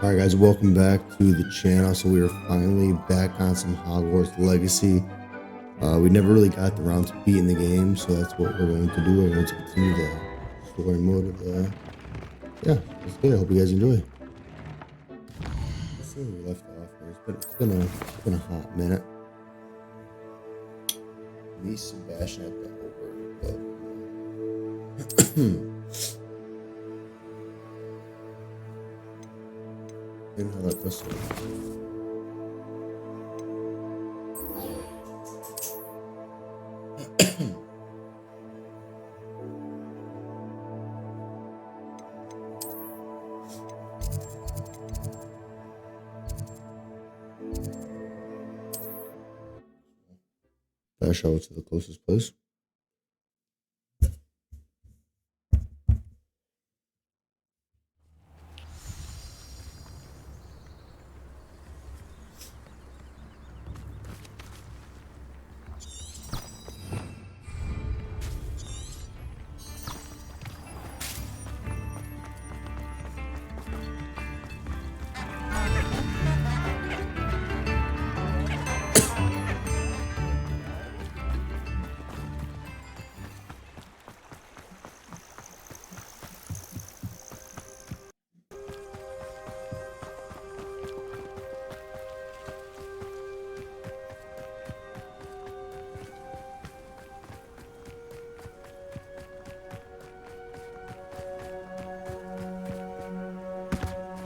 Alright guys, welcome back to the channel. So we are finally back on some Hogwarts Legacy. We never really got around to beating the game, so that's what we're going to do. We're going to continue the story mode of the... Yeah, that's good. I hope you guys enjoy. Let's see where we left off here. It's been a hot minute. Me, Sebastian at the over. And how that goes. Dash out to the closest place.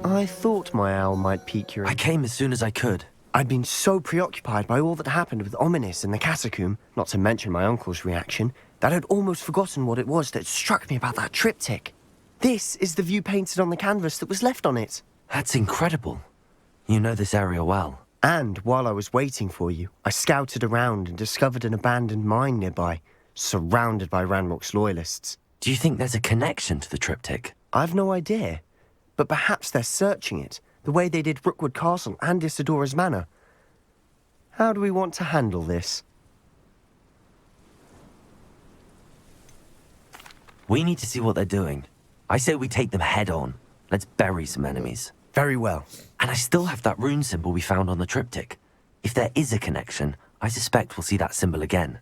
I thought my owl might pique your... I came as soon as I could. I'd been so preoccupied by all that happened with Ominis and the catacomb, not to mention my uncle's reaction, that I'd almost forgotten what it was that struck me about that triptych. This is the view painted on the canvas that was left on it. That's incredible. You know this area well. And while I was waiting for you, I scouted around and discovered an abandoned mine nearby, surrounded by Ranrock's loyalists. Do you think there's a connection to the triptych? I've no idea, but perhaps they're searching it, the way they did Rookwood Castle and Isidora's Manor. How do we want to handle this? We need to see what they're doing. I say we take them head on. Let's bury some enemies. Very well. And I still have that rune symbol we found on the triptych. If there is a connection, I suspect we'll see that symbol again.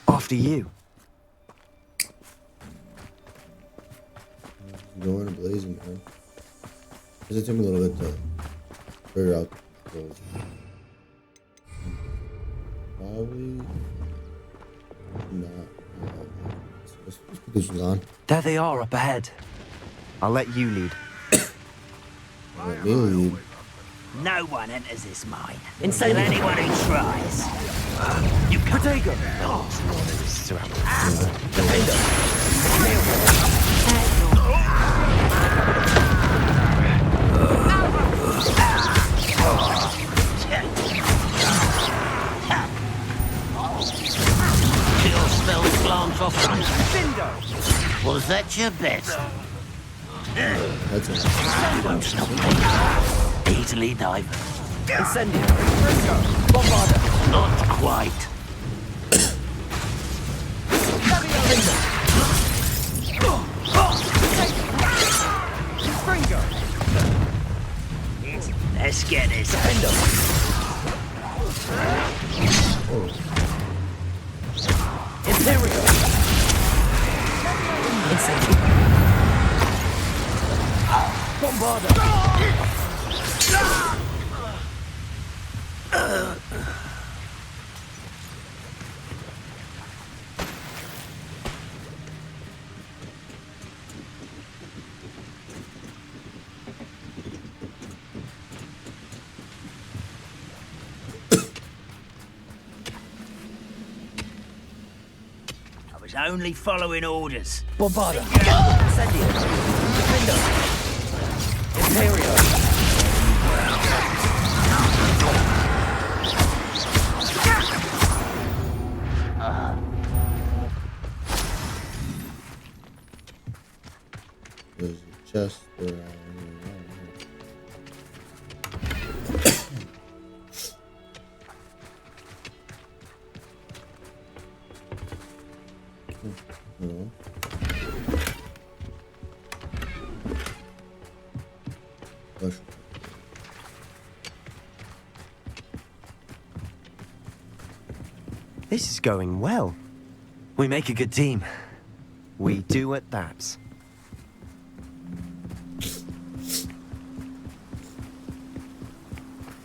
After you. Going and blazing, man. It took me a little bit to figure out those. Probably not. Let's put these ones on. There they are up ahead. I'll let you lead. Let me lead. No one enters this mine until anyone who tries. You can't. Protego! Kill spells glance off. Was that your bet? That's it. Won't stop me. Easily diver. Incendio! Bombarda! Not quite. Springo! Let's get this. Imperial! Incendio! Bombarda! I was only following orders. Bombarda! Incendio! Defendo! Imperial! There's a chest there. Push. This is going well. We make a good team. We do at that.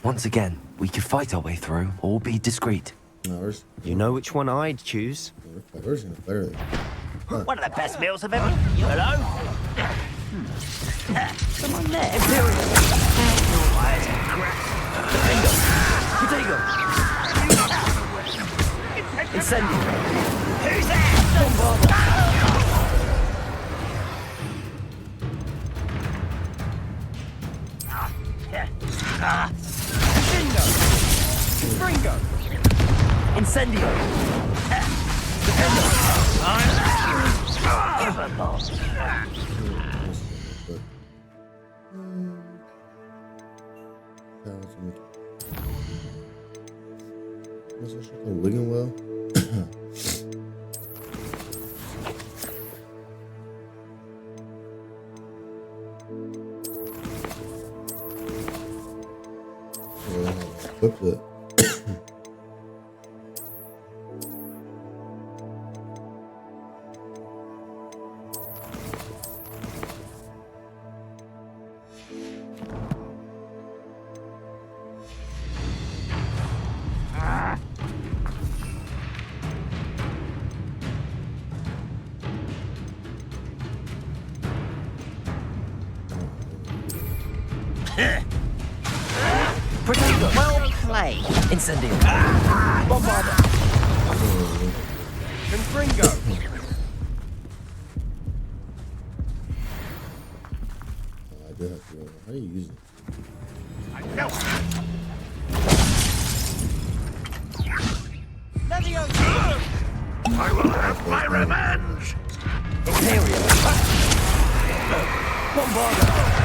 Once again, we could fight our way through or be discreet. No, You know which one I'd choose. we're just gonna fire this. One of the best meals I've ever... Hello? Someone there. Imperial. Potato. Incendio. Who's there? Bringo! Incendio. Wigging well. Equipped it. Potato. Well played. Incendio. Bombarder. And Bringo! I do have to go. How do you use it? I will have my revenge! Imperial. Bombarder.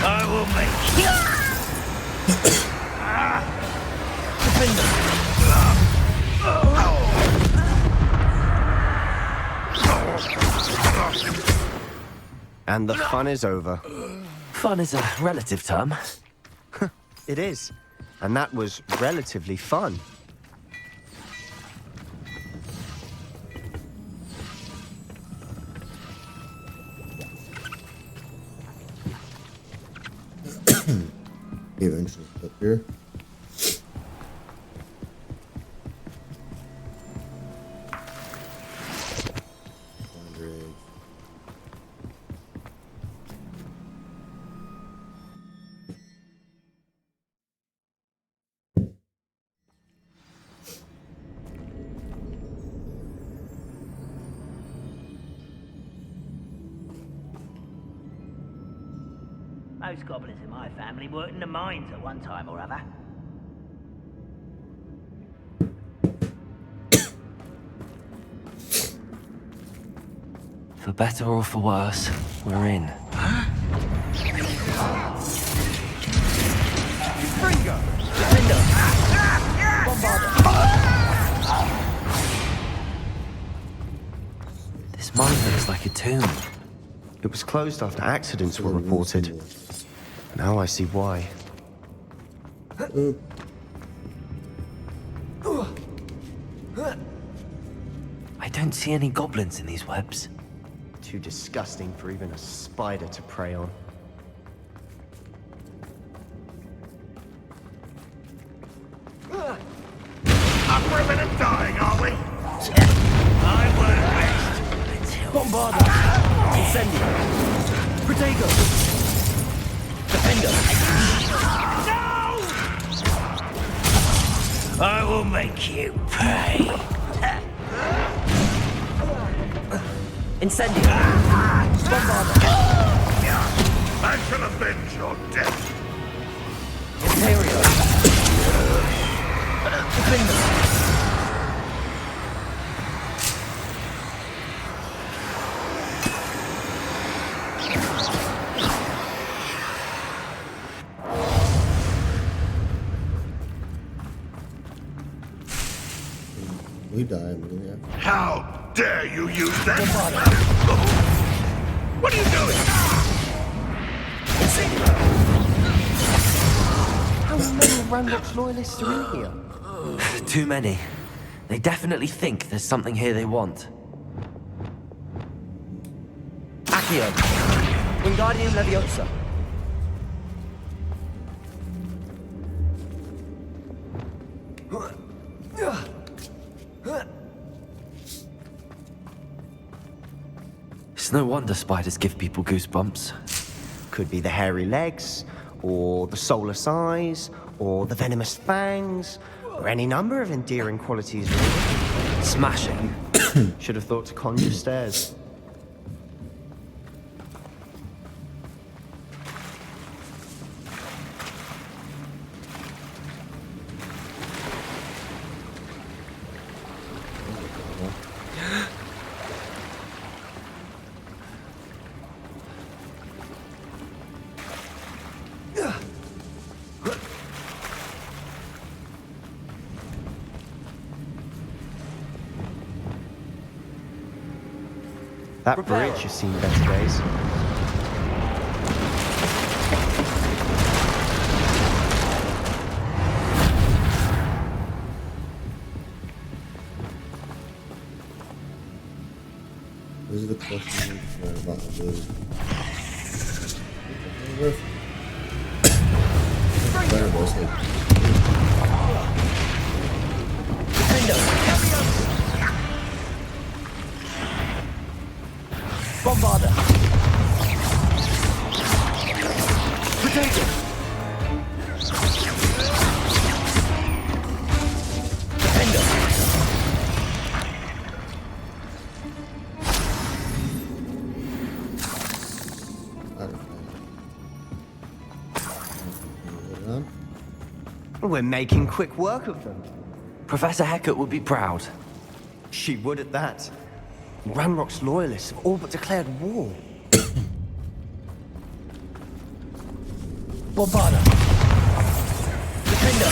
I will make And the fun is over. Fun is a relative term. It is. And that was relatively fun. Eventually up here. Most goblins in my family worked in the mines at one time or other. For better or for worse, we're in. Bringo! This mine looks like a tomb. It was closed after accidents were reported. Now I see why. I don't see any goblins in these webs. Too disgusting for even a spider to prey on. unriven and dying, are we? I won't rest. Bombarder! Incendio! Protego! Defender! I will make you pay. Incendio! Bombarder! I shall avenge your death. Imperial! Defender! We die immediately after. How dare you use that? What are you doing? How many Ranrock's loyalists are in here? Too many. They definitely think there's something here they want. Accio. Wingardium Leviosa. It's no wonder spiders give people goosebumps. Could be the hairy legs, or the soulless eyes, or the venomous fangs, or any number of endearing qualities, really. Smashing. Should have thought to conjure stairs. That bridge has seen better days. This is the question about the Bombarder! Potato! Defender! We're making quick work of them. Professor Hecat would be proud. She would at that. Ranrock's loyalists have all but declared war. Bombarder! Defender!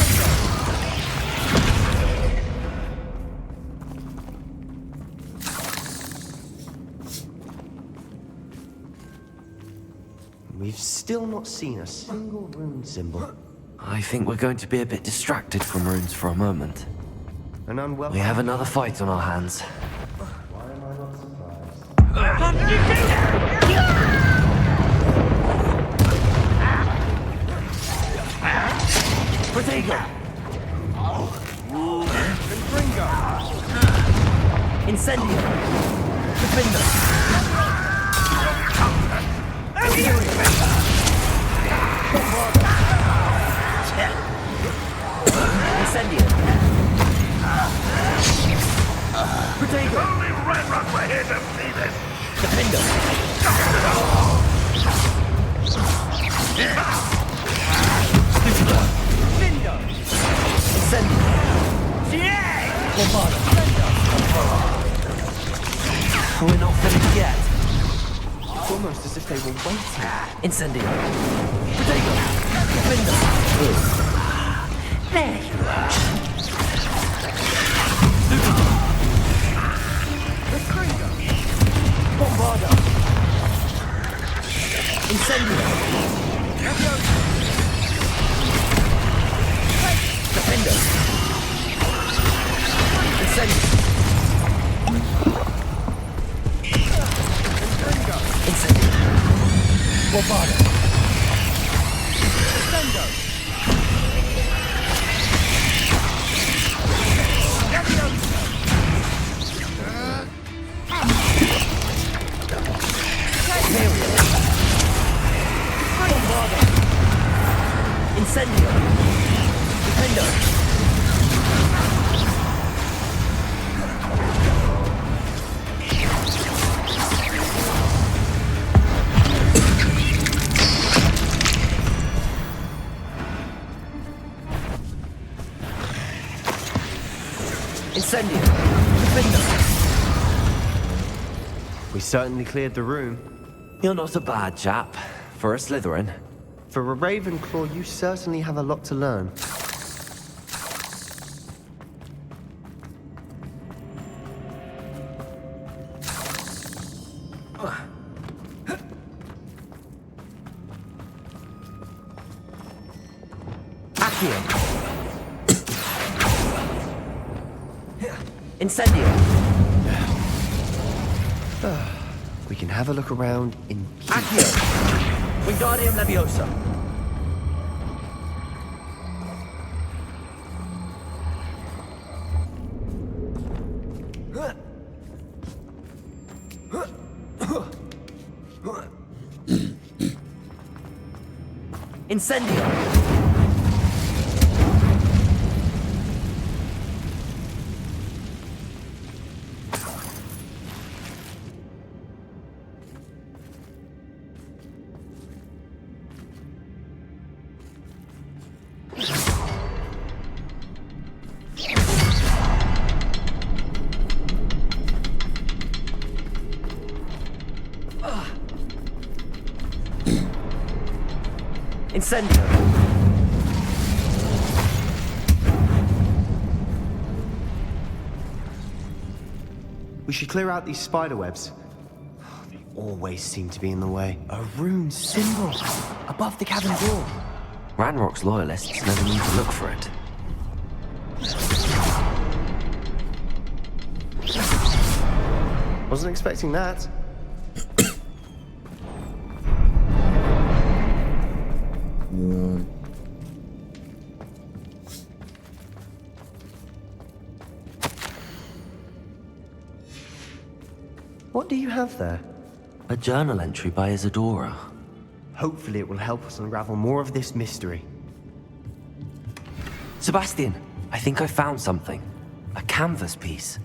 We've still not seen a single rune symbol. I think we're going to be a bit distracted from runes for a moment. An unwelcome... We have another fight on our hands. Protego! Incendio! Defender! Incendio! Protego! Only Ranrock were here to see this! Defender! Incendio! Bombarda! We're not finished yet. It's almost as if they were waiting. Incendio. Protego! Defender! There you are. Bombarda! Incendio! Defender! Incendio! Incendio! Bombarda! Defendo! Incendio! Defendo! Incendio! Defendo! We certainly cleared the room. You're not a bad chap. For a Slytherin. For a Ravenclaw, you certainly have a lot to learn. Accio. Incendio. We can have a look around in peace. Accio. Wingardium Leviosa. Incendio. Incendio. We should clear out these spider webs. They always seem to be in the way. A rune symbol above the cabin door. Ranrock's loyalists never need to look for it. Wasn't expecting that. What do you have there? A journal entry by Isadora. Hopefully it will help us unravel more of this mystery. Sebastian, I think I found something. A canvas piece.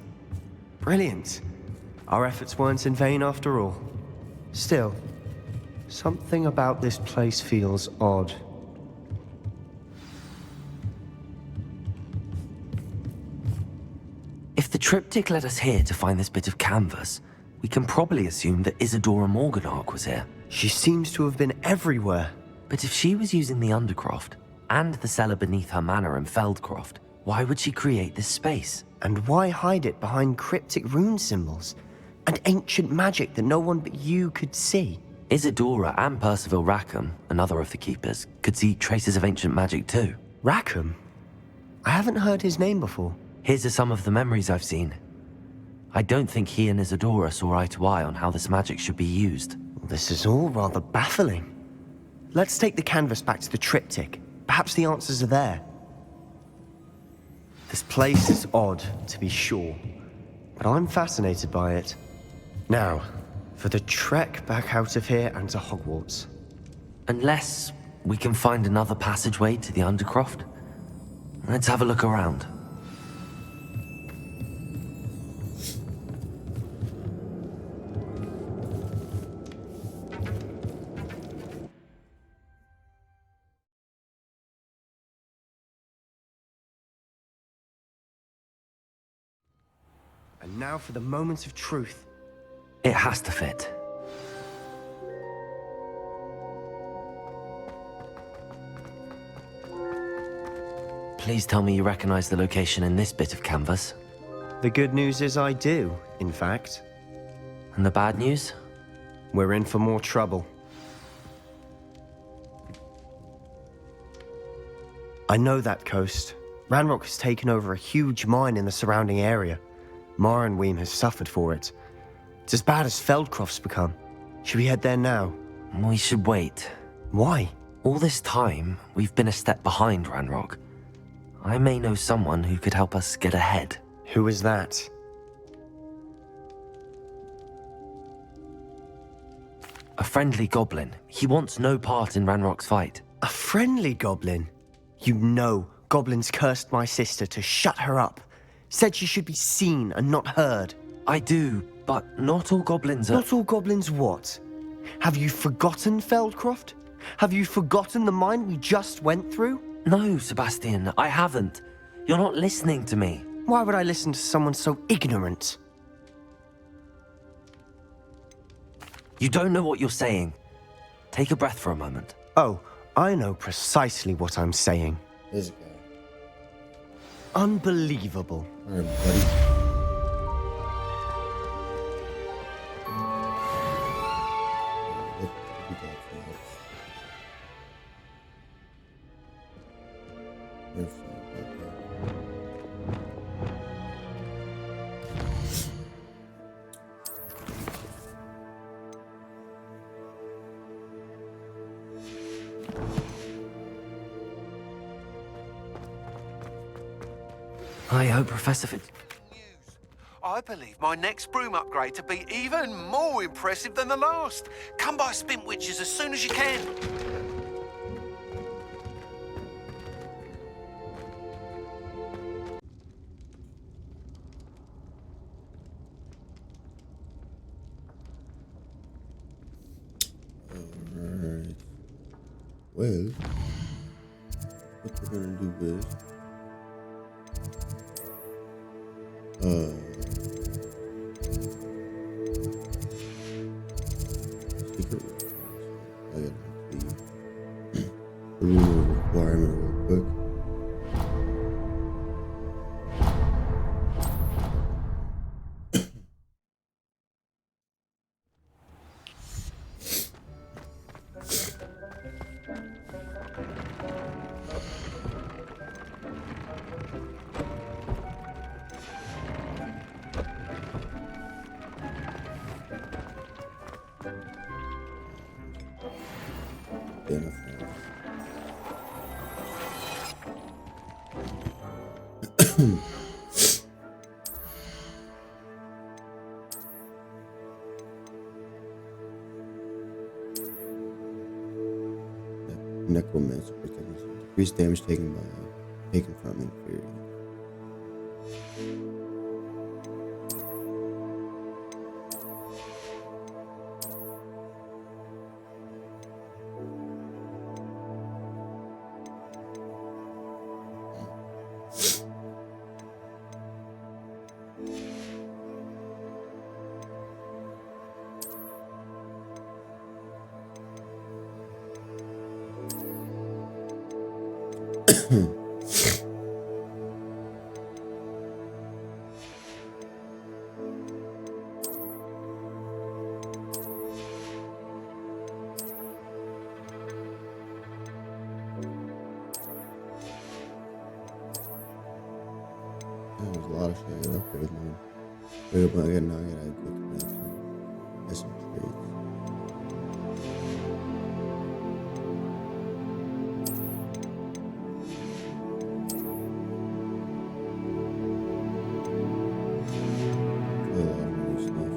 Brilliant. Our efforts weren't in vain after all. Still, something about this place feels odd. If the triptych led us here to find this bit of canvas, we can probably assume that Isadora Morganark was here. She seems to have been everywhere. But if she was using the Undercroft, and the cellar beneath her manor in Feldcroft, why would she create this space? And why hide it behind cryptic rune symbols? And ancient magic that no one but you could see? Isadora and Percival Rackham, another of the Keepers, could see traces of ancient magic too. Rackham? I haven't heard his name before. Here's some of the memories I've seen. I don't think he and Isadora saw eye to eye on how this magic should be used. This is all rather baffling. Let's take the canvas back to the triptych. Perhaps the answers are there. This place is odd, to be sure, but I'm fascinated by it. Now, for the trek back out of here and to Hogwarts. Unless we can find another passageway to the Undercroft. Let's have a look around. And now for the moment of truth. It has to fit. Please tell me you recognize the location in this bit of canvas. The good news is I do, in fact. And the bad news? We're in for more trouble. I know that coast. Ranrock has taken over a huge mine in the surrounding area. Morinweem has suffered for it. It's as bad as Feldcroft's become. Should we head there now? We should wait. Why? All this time, we've been a step behind Ranrock. I may know someone who could help us get ahead. Who is that? A friendly goblin. He wants no part in Ranrock's fight. A friendly goblin? You know, goblins cursed my sister to shut her up. Said she should be seen and not heard. I do, but not all goblins are... Not all goblins what? Have you forgotten Feldcroft? Have you forgotten the mine we just went through? No, Sebastian, I haven't. You're not listening to me. Why would I listen to someone so ignorant? You don't know what you're saying. Take a breath for a moment. Oh, I know precisely what I'm saying. This guy. Unbelievable. All right, buddy. What do we got for I hope Professor Fitz... News. I believe my next broom upgrade to be even more impressive than the last. Come by Spintwitches as soon as you can. Alright. Well, what we're gonna do is secret I gotta leave the room requirement real quick. Identify. Necromancer protects increased damage taken from inferior. There's a lot of shit I gotta upgrade, man. Wait up, now I gotta go through that. That's some trades. A lot of new stuff.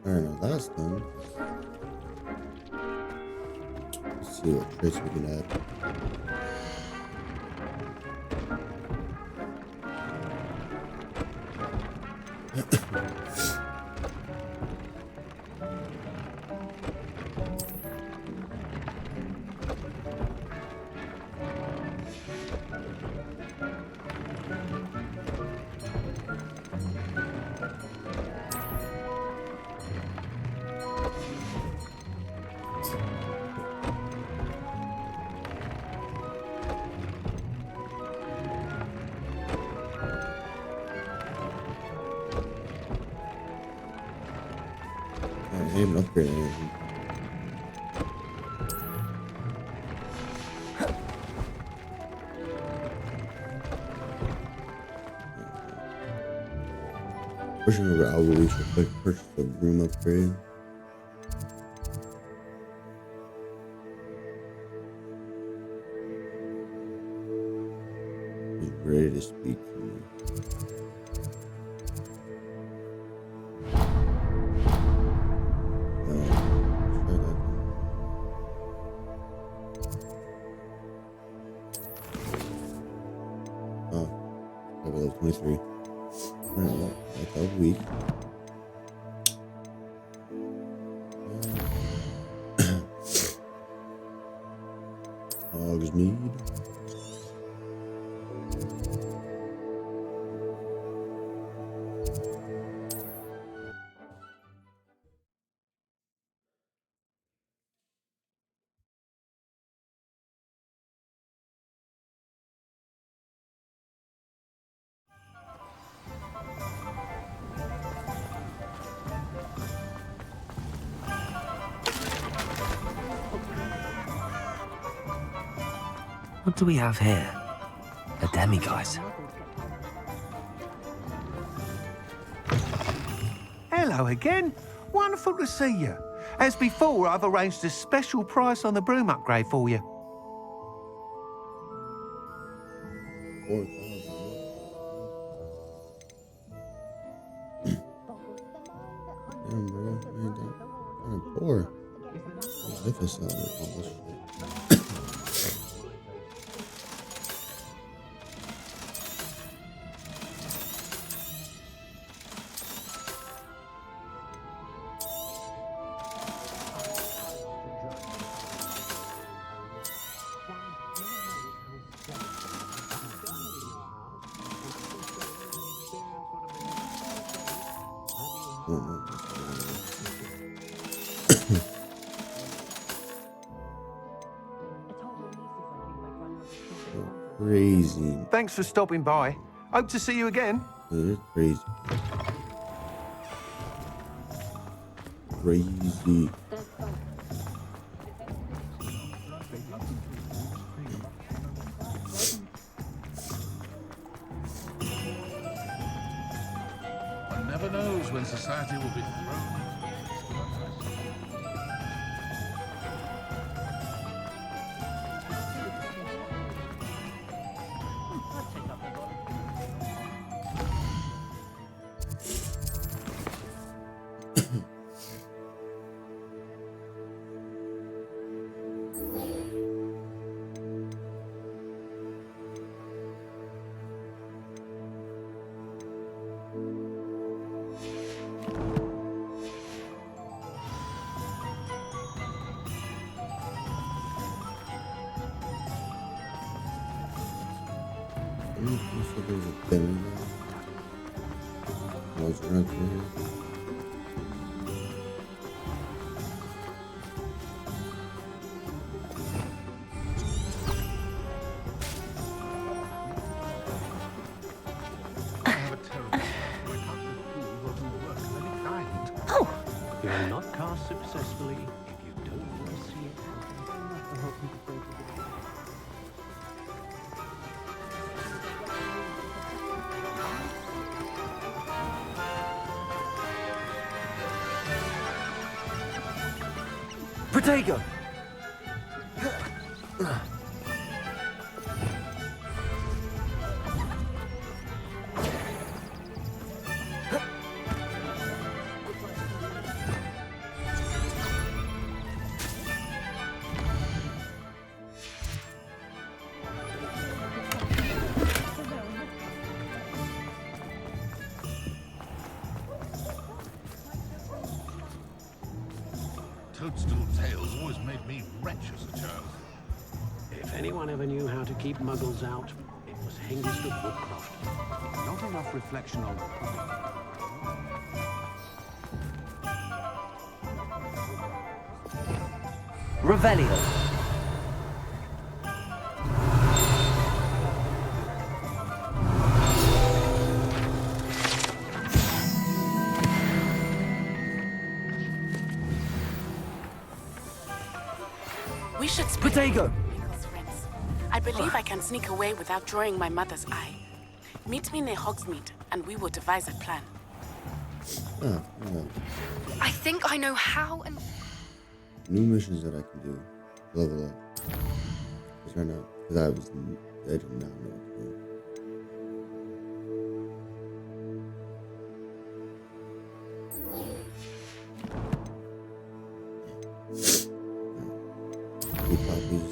Alright, now that's done. Let's see what traits we can add. I didn't even upgrade anything. Pushing over outreach real quick, purchase the room upgrade. He's ready to speak to me. Try that. Oh, level 23. Alright, that's a week. Hogs need. What do we have here? A demiguise. Hello again. Wonderful to see you. As before, I've arranged a special price on the broom upgrade for you. 4,000. Damn, bro. Man, kind of poor. Life is selling all this shit. Crazy. Thanks for stopping by. Hope to see you again. You're crazy. Crazy. One never knows when society will be thrown. There's a thing. Was right there. You will not cast successfully if you don't foresee it happening. Protego! Toadstool tales always made me wretch as a child. If anyone ever knew how to keep muggles out, it was Hengist of Woodcroft. Not enough reflection on the Revelio. We should split Protego! Michael's friends. I believe I can sneak away without drawing my mother's eye. Meet me near Hogsmeade, and we will devise a plan. I think I know how and... New missions that I can do. Level up. Because right now, because I did not know what to do. Two copies.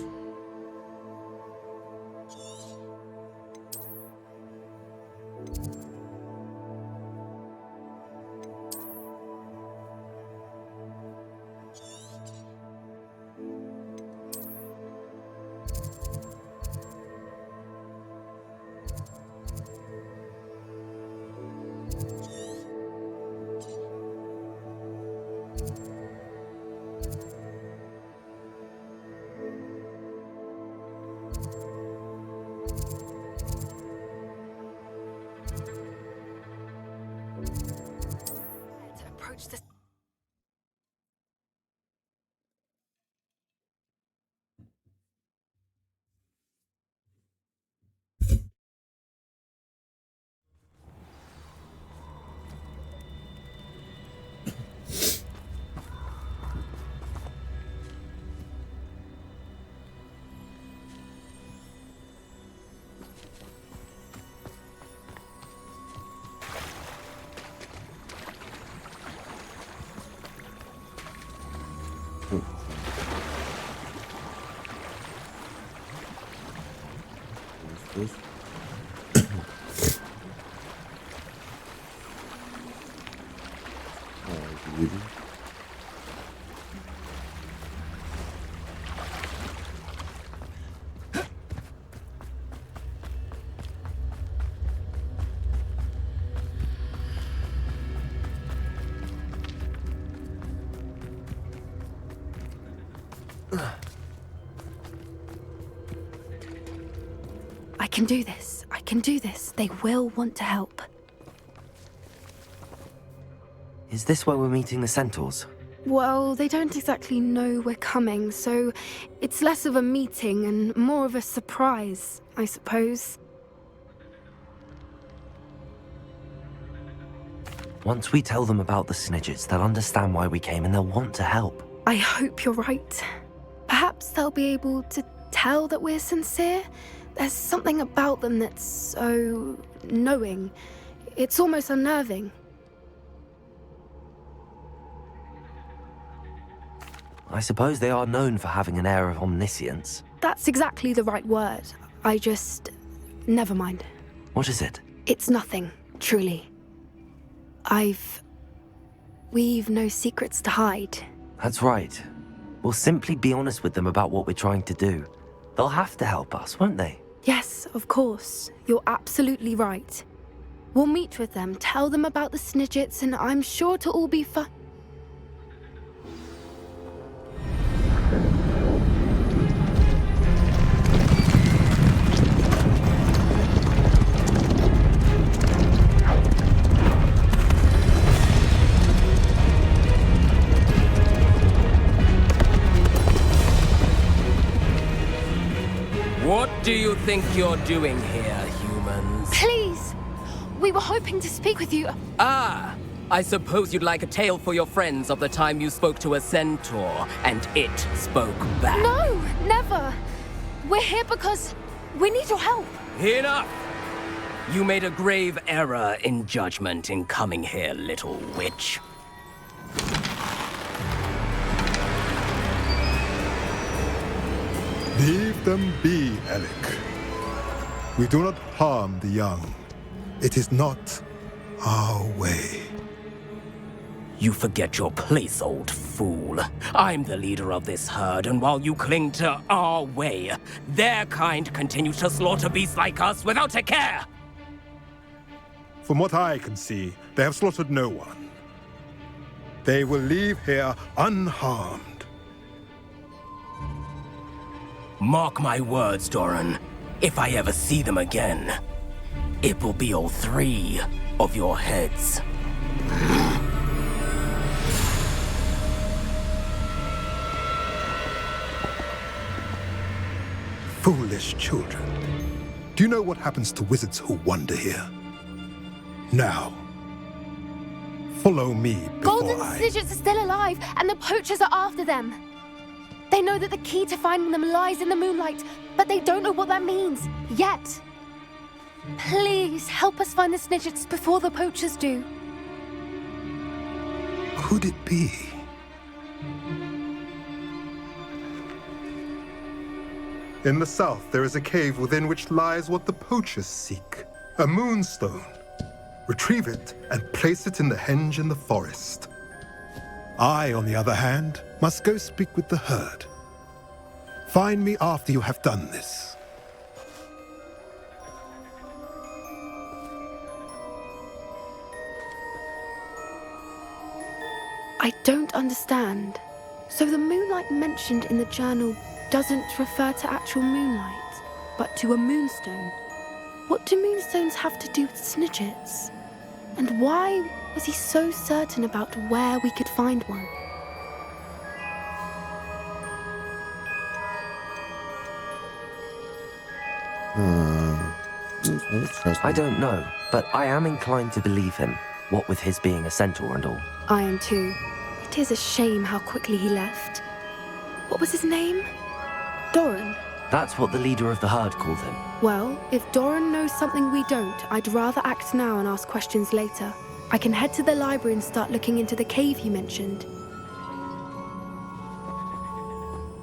this. Beauty. I can do this. I can do this. They will want to help. Is this where we're meeting the centaurs? Well, they don't exactly know we're coming, so it's less of a meeting and more of a surprise, I suppose. Once we tell them about the Snidgets, they'll understand why we came and they'll want to help. I hope you're right. Perhaps they'll be able to tell that we're sincere. There's something about them that's so knowing. It's almost unnerving. I suppose they are known for having an air of omniscience. That's exactly the right word. Never mind. What is it? It's nothing, truly. We've no secrets to hide. That's right. We'll simply be honest with them about what we're trying to do. They'll have to help us, won't they? Yes, of course. You're absolutely right. We'll meet with them, tell them about the Snidgets, and I'm sure to all be fine. What do you think you're doing here, humans? Please! We were hoping to speak with you. Ah! I suppose you'd like a tale for your friends of the time you spoke to a centaur, and it spoke back. No, never! We're here because we need your help. Enough! You made a grave error in judgment in coming here, little witch. Leave them be, Alec. We do not harm the young. It is not our way. You forget your place, old fool. I'm the leader of this herd, and while you cling to our way, their kind continue to slaughter beasts like us without a care! From what I can see, they have slaughtered no one. They will leave here unharmed. Mark my words, Doran. If I ever see them again, it will be all 3 of your heads. Foolish children. Do you know what happens to wizards who wander here? Now, follow me before Golden Snidgets are still alive, and the poachers are after them. They know that the key to finding them lies in the moonlight, but they don't know what that means, yet. Please, help us find the Snidgets before the poachers do. Could it be? In the south, there is a cave within which lies what the poachers seek. A moonstone. Retrieve it and place it in the henge in the forest. I, on the other hand, must go speak with the herd. Find me after you have done this. I don't understand. So the moonlight mentioned in the journal doesn't refer to actual moonlight, but to a moonstone. What do moonstones have to do with Snidgets? And why was he so certain about where we could find one? I don't know, but I am inclined to believe him, what with his being a centaur and all. I am too. It is a shame how quickly he left. What was his name? Doran? That's what the leader of the herd called him. Well, if Doran knows something we don't, I'd rather act now and ask questions later. I can head to the library and start looking into the cave you mentioned.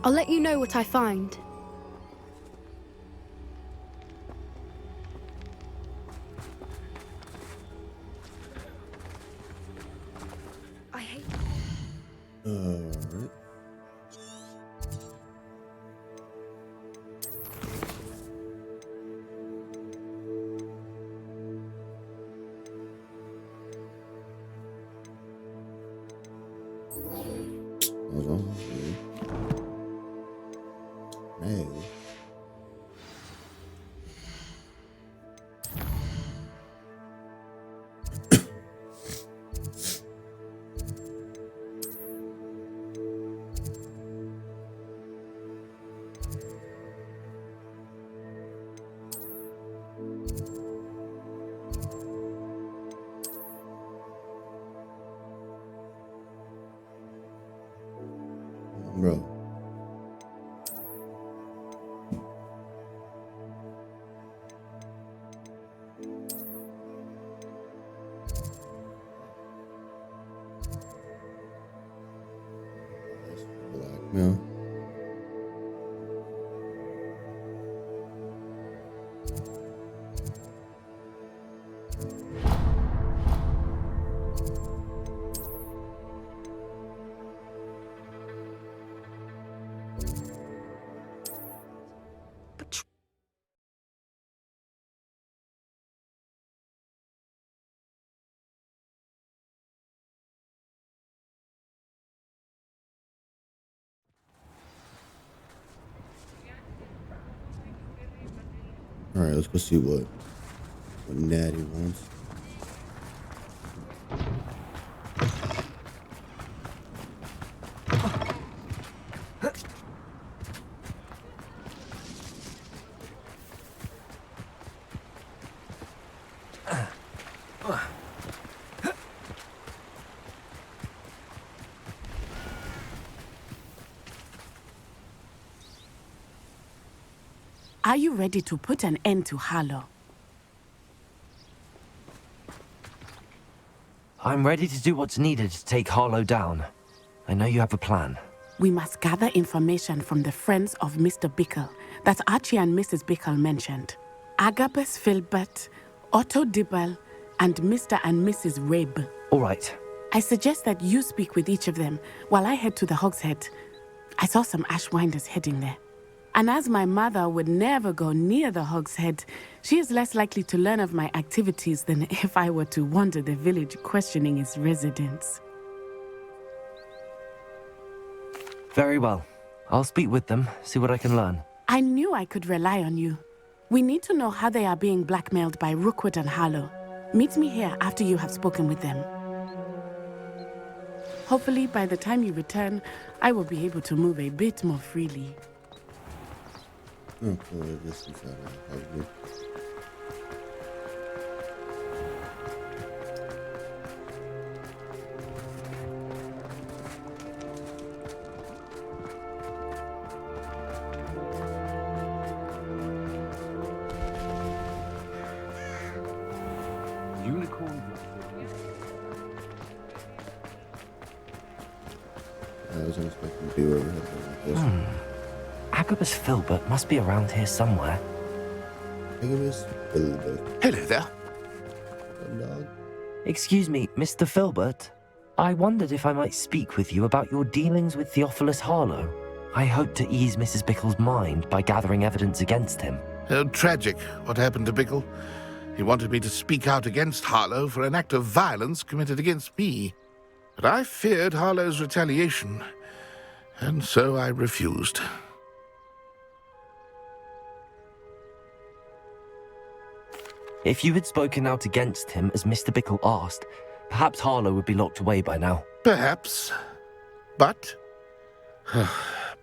I'll let you know what I find. Alright. Hold on. Hey. Bro. Blackmail. Alright, let's go see what Natty wants. Are you ready to put an end to Harlow? I'm ready to do what's needed to take Harlow down. I know you have a plan. We must gather information from the friends of Mr. Bickle that Archie and Mrs. Bickle mentioned. Agabus Filbert, Otto Dibble, and Mr. and Mrs. Rabe. All right. I suggest that you speak with each of them while I head to the Hogshead. I saw some Ashwinders heading there. And as my mother would never go near the Hogshead, she is less likely to learn of my activities than if I were to wander the village questioning its residents. Very well. I'll speak with them, see what I can learn. I knew I could rely on you. We need to know how they are being blackmailed by Rookwood and Harlow. Meet me here after you have spoken with them. Hopefully, by the time you return, I will be able to move a bit more freely. Oh, cool. This is probably. Unicorn. I wasn't expecting to be where we had this. Agabus Filbert must be around here somewhere. Agabus Filbert. Hello there. Dog. Excuse me, Mr. Filbert. I wondered if I might speak with you about your dealings with Theophilus Harlow. I hope to ease Mrs. Bickle's mind by gathering evidence against him. Oh, tragic what happened to Bickle. He wanted me to speak out against Harlow for an act of violence committed against me. But I feared Harlow's retaliation, and so I refused. If you had spoken out against him as Mr. Bickle asked, perhaps Harlow would be locked away by now. Perhaps. But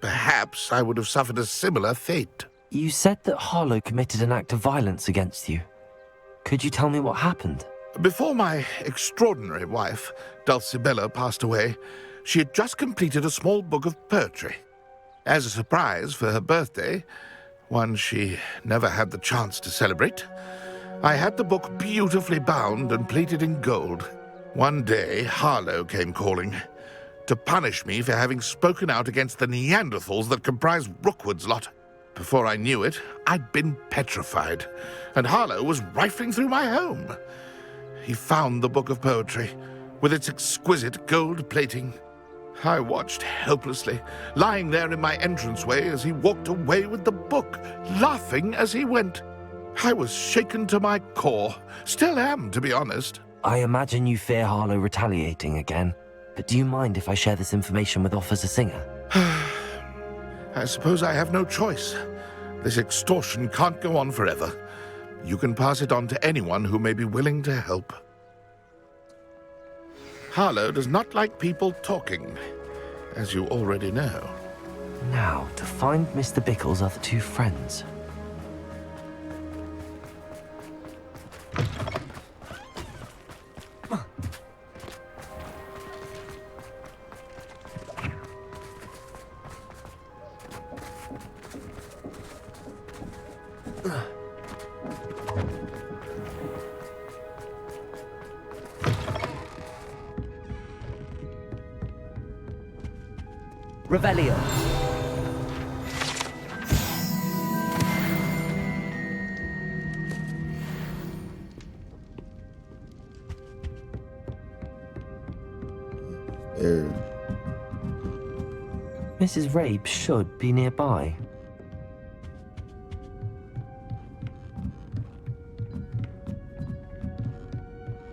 perhaps I would have suffered a similar fate. You said that Harlow committed an act of violence against you. Could you tell me what happened? Before my extraordinary wife, Dulcibella, passed away, she had just completed a small book of poetry. As a surprise for her birthday, one she never had the chance to celebrate, I had the book beautifully bound and plated in gold. One day, Harlow came calling to punish me for having spoken out against the Neanderthals that comprise Rookwood's lot. Before I knew it, I'd been petrified, and Harlow was rifling through my home. He found the book of poetry, with its exquisite gold plating. I watched helplessly, lying there in my entranceway as he walked away with the book, laughing as he went. I was shaken to my core. Still am, to be honest. I imagine you fear Harlow retaliating again, but do you mind if I share this information with Officer Singer? I suppose I have no choice. This extortion can't go on forever. You can pass it on to anyone who may be willing to help. Harlow does not like people talking, as you already know. Now, to find Mr. Bickle's other two friends. Revelio. There. Mrs. Rabe should be nearby.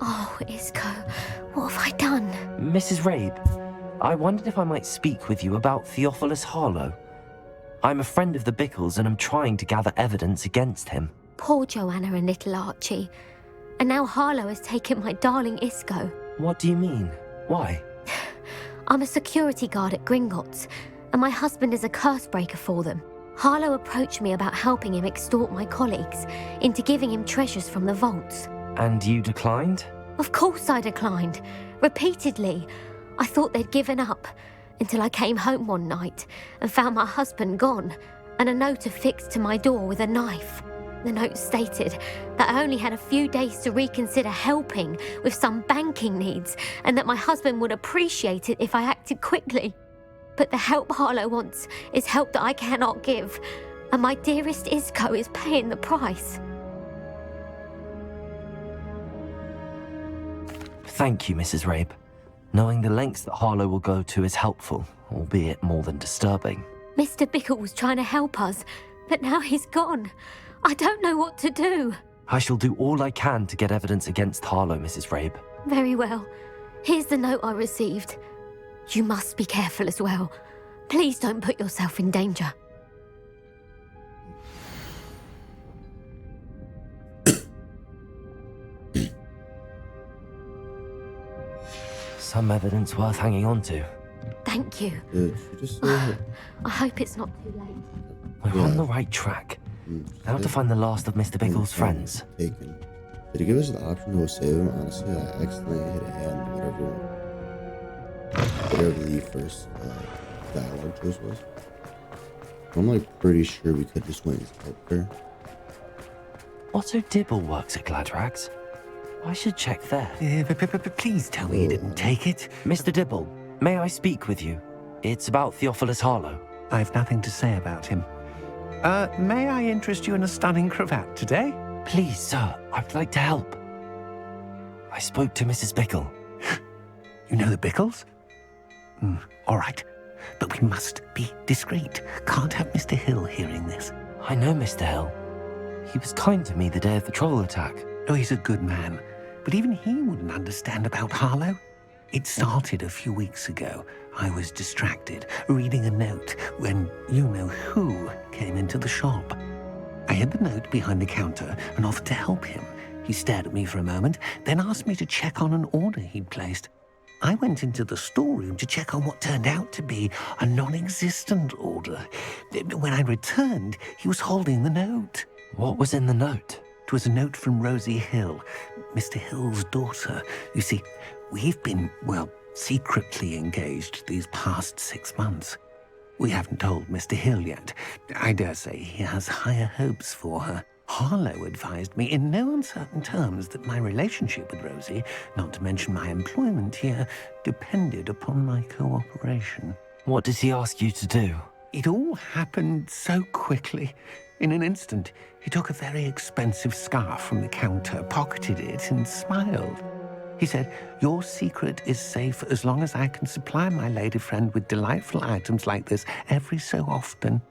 Oh, Isco, what have I done? Mrs. Rabe, I wondered if I might speak with you about Theophilus Harlow. I'm a friend of the Bickles and I'm trying to gather evidence against him. Poor Joanna and little Archie. And now Harlow has taken my darling Isco. What do you mean? Why? I'm a security guard at Gringotts, and my husband is a curse breaker for them. Harlow approached me about helping him extort my colleagues into giving him treasures from the vaults. And you declined? Of course I declined. Repeatedly. I thought they'd given up, until I came home one night and found my husband gone, and a note affixed to my door with a knife. The note stated that I only had a few days to reconsider helping with some banking needs, and that my husband would appreciate it if I acted quickly. But the help Harlow wants is help that I cannot give, and my dearest Isco is paying the price. Thank you, Mrs. Rabe. Knowing the lengths that Harlow will go to is helpful, albeit more than disturbing. Mr. Bickle was trying to help us, but now he's gone. I don't know what to do. I shall do all I can to get evidence against Harlow, Mrs. Rabe. Very well. Here's the note I received. You must be careful as well. Please don't put yourself in danger. Some evidence worth hanging on to. Thank you. Did you just say I hope it's not too late. We're on the right track. Now to find the last of Mr. Bickle's friends. Taken. Did he give us the option to save him? Honestly, I accidentally hit a hand, whatever the first dialogue choice was. I'm like pretty sure we could just went and helped her. Otto Dibble works at Gladrags. I should check there. Please tell me you didn't take it. Mr. Dibble, may I speak with you? It's about Theophilus Harlow. I've nothing to say about him. May I interest you in a stunning cravat today? Please, sir, I'd like to help. I spoke to Mrs. Bickle. You know the Bickles? All right, but we must be discreet. Can't have Mr. Hill hearing this. I know Mr. Hill. He was kind to me the day of the troll attack. Oh, he's a good man, but even he wouldn't understand about Harlow. It started a few weeks ago. I was distracted, reading a note, when you-know-who came into the shop. I hid the note behind the counter and offered to help him. He stared at me for a moment, then asked me to check on an order he'd placed. I went into the storeroom to check on what turned out to be a non-existent order. When I returned, he was holding the note. What was in the note? It was a note from Rosie Hill, Mr. Hill's daughter. You see, we've been, secretly engaged these past 6 months. We haven't told Mr. Hill yet. I dare say he has higher hopes for her. Harlow advised me in no uncertain terms that my relationship with Rosie, not to mention my employment here, depended upon my cooperation. What did he ask you to do? It all happened so quickly. In an instant, he took a very expensive scarf from the counter, pocketed it, and smiled. He said, "Your secret is safe as long as I can supply my lady friend with delightful items like this every so often."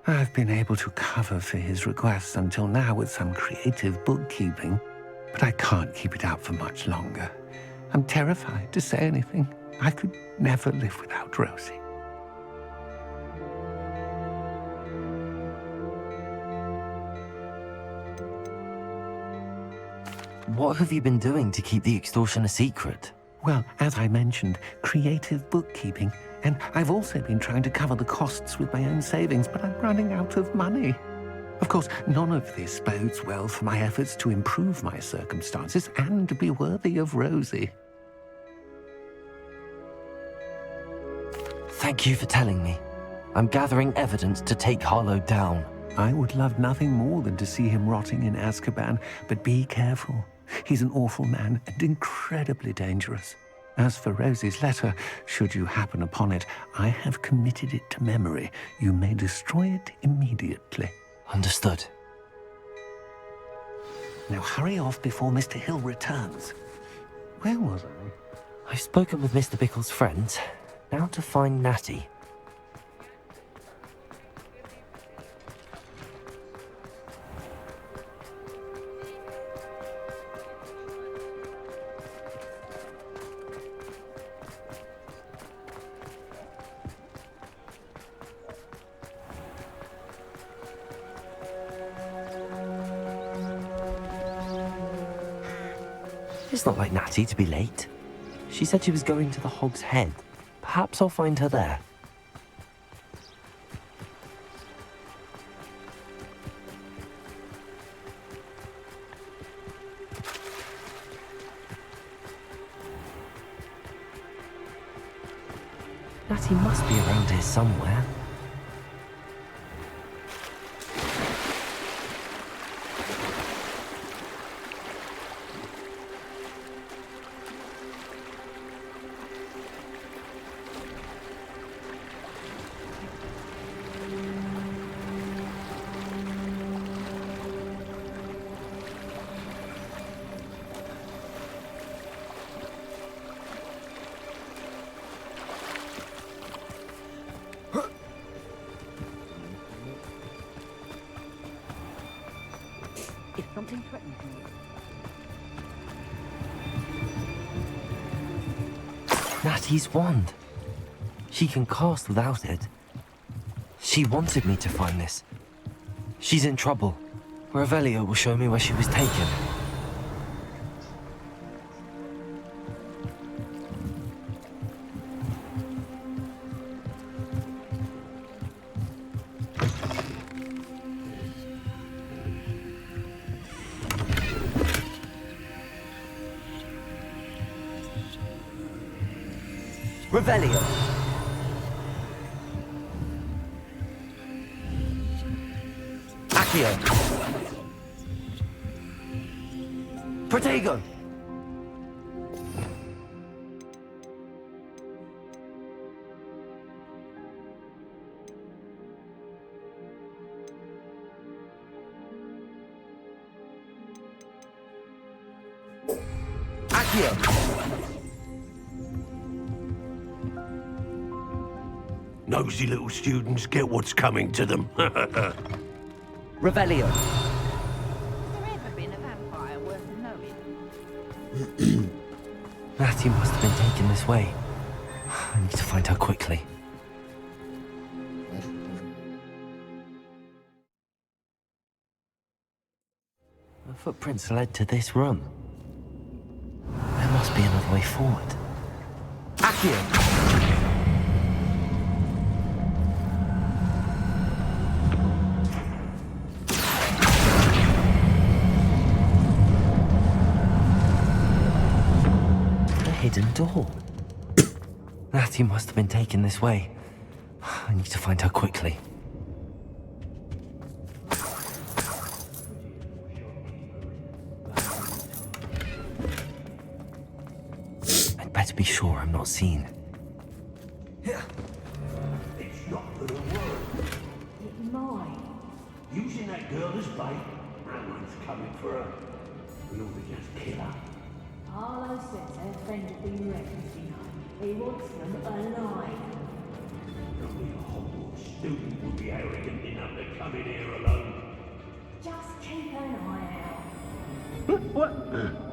I've been able to cover for his requests until now with some creative bookkeeping, but I can't keep it out for much longer. I'm terrified to say anything. I could never live without Rosie. What have you been doing to keep the extortion a secret? Well, as I mentioned, creative bookkeeping. And I've also been trying to cover the costs with my own savings, but I'm running out of money. Of course, none of this bodes well for my efforts to improve my circumstances and to be worthy of Rosie. Thank you for telling me. I'm gathering evidence to take Harlow down. I would love nothing more than to see him rotting in Azkaban, but be careful. He's an awful man and incredibly dangerous. As for Rosie's letter, should you happen upon it, I have committed it to memory. You may destroy it immediately. Understood. Now hurry off before Mr. Hill returns. Where was I? I've spoken with Mr. Bickle's friends. Now to find Natty. It's not like Natty to be late. She said she was going to the Hog's Head. Perhaps I'll find her there. Natty must be around here somewhere. If something threatens you... Natty's wand. She can cast without it. She wanted me to find this. She's in trouble. Revelio will show me where she was taken. Revelio. Accio. Protego. Accio. Nosy little students get what's coming to them. Revelio. Has there ever been a vampire worth knowing? Natty must have been taken this way. I need to find her quickly. The footprints led to this room. There must be another way forward. Accio! Hidden door. Natty must have been taken this way. I need to find her quickly. I'd better be sure I'm not seen. It's not gonna work. It might. Using that girl as bait, no one's coming for her. We ought to just kill her. Harlow says friend have been wrecked, you know. He wants them alive. Only a Hogwarts student would be arrogant enough to come in here alone. Just keep an eye out. What?